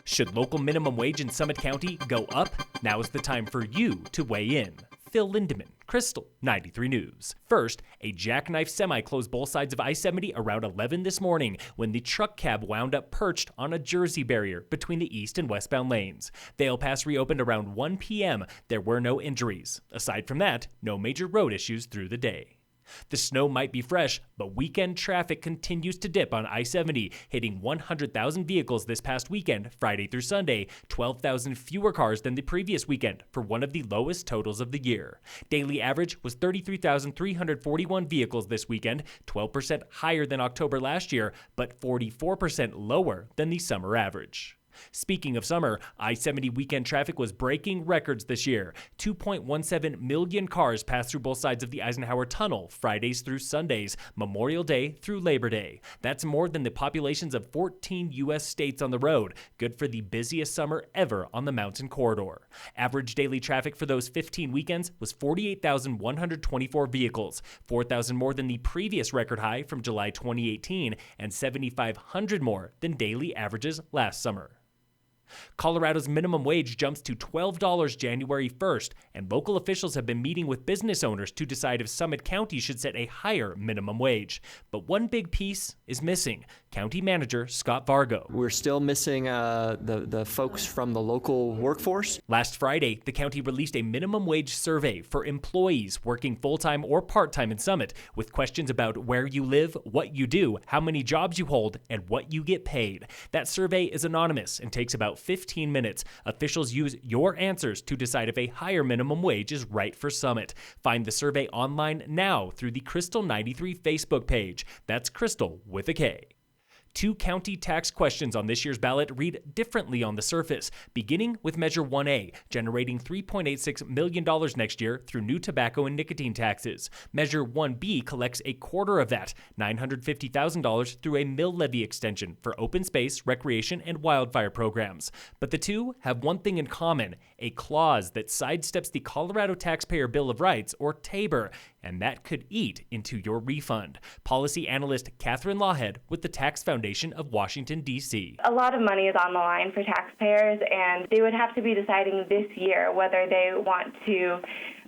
Should local minimum wage in Summit County go up? Now is the time for you to weigh in. Phil Lindeman, Krystal, 93 News. First, a Jackknifed semi closed both sides of I-70 around 11 this morning when the truck cab wound up perched on a Jersey barrier between the east and westbound lanes. Vail Pass reopened around 1 p.m. There were no injuries. Aside from that, no major road issues through the day. The snow might be fresh, but weekend traffic continues to dip on I-70, hitting 100,000 vehicles this past weekend, Friday through Sunday, 12,000 fewer cars than the previous weekend for one of the lowest totals of the year. Daily average was 33,341 vehicles this weekend, 12% higher than October last year, but 44% lower than the summer average. Speaking of summer, I-70 weekend traffic was breaking records this year. 2.17 million cars passed through both sides of the Eisenhower Tunnel, Fridays through Sundays, Memorial Day through Labor Day. That's more than the populations of 14 U.S. states on the road, good for the busiest summer ever on the mountain corridor. Average daily traffic for those 15 weekends was 48,124 vehicles, 4,000 more than the previous record high from July 2018, and 7,500 more than daily averages last summer. Colorado's minimum wage jumps to $12 January 1st, and local officials have been meeting with business owners to decide if Summit County should set a higher minimum wage. But one big piece is missing. County Manager Scott Vargo. We're still missing the folks from the local workforce. Last Friday, the county released a minimum wage survey for employees working full-time or part-time in Summit, with questions about where you live, what you do, how many jobs you hold, and what you get paid. That survey is anonymous and takes about 15 minutes. Officials use your answers to decide if a higher minimum wage is right for Summit. Find the survey online now through the Krystal 93 Facebook page. That's Krystal with a K. Two county tax questions on this year's ballot read differently on the surface, beginning with Measure 1A, generating $3.86 million next year through new tobacco and nicotine taxes. Measure 1B collects a quarter of that, $950,000, through a mill levy extension for open space, recreation, and wildfire programs. But the two have one thing in common, a clause that sidesteps the Colorado Taxpayer Bill of Rights, or TABOR, and that could eat into your refund. Policy analyst Catherine Lawhead with the Tax Foundation of Washington, D.C. A lot of money is on the line for taxpayers, and they would have to be deciding this year whether they want to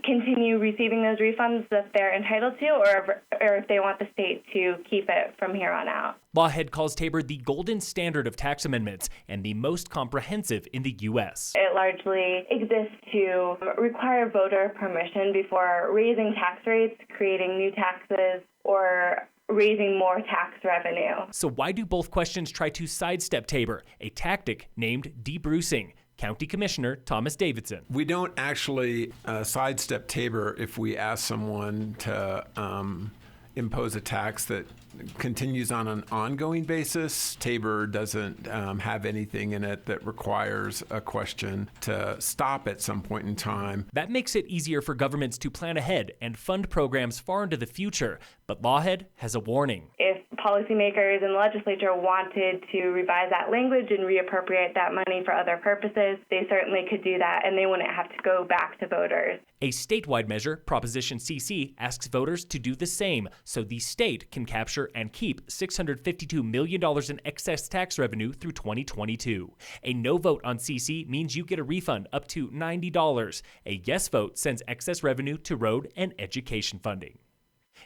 continue receiving those refunds that they're entitled to, or if they want the state to keep it from here on out. Lawhead calls TABOR the golden standard of tax amendments and the most comprehensive in the U.S. It largely exists to require voter permission before raising tax rates, creating new taxes, or raising more tax revenue. So why do both questions try to sidestep TABOR, a tactic named debrucing? County Commissioner Thomas Davidson. We don't actually sidestep TABOR if we ask someone to impose a tax that continues on an ongoing basis. TABOR doesn't have anything in it that requires a question to stop at some point in time. That makes it easier for governments to plan ahead and fund programs far into the future. But Lawhead has a warning. If policymakers and the legislature wanted to revise that language and reappropriate that money for other purposes, they certainly could do that, and they wouldn't have to go back to voters. A statewide measure, Proposition CC, asks voters to do the same so the state can capture and keep $652 million in excess tax revenue through 2022. A no vote on CC means you get a refund up to $90. A yes vote sends excess revenue to road and education funding.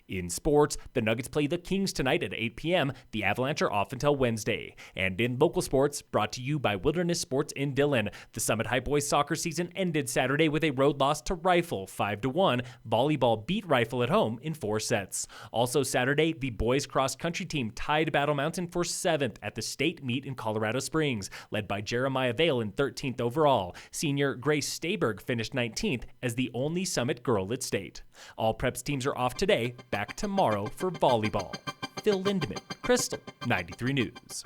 In sports, the Nuggets play the Kings tonight at 8 p.m. The Avalanche are off until Wednesday. And in local sports, brought to you by Wilderness Sports in Dillon, the Summit High boys soccer season ended Saturday with a road loss to Rifle, 5-1. Volleyball beat Rifle at home in 4 sets. Also Saturday, the boys cross-country team tied Battle Mountain for 7th at the state meet in Colorado Springs, led by Jeremiah Vail in 13th overall. Senior Grace Stayberg finished 19th as the only Summit girl at state. All preps teams are off today. Back tomorrow for volleyball. Phil Lindeman, Krystal, 93 News.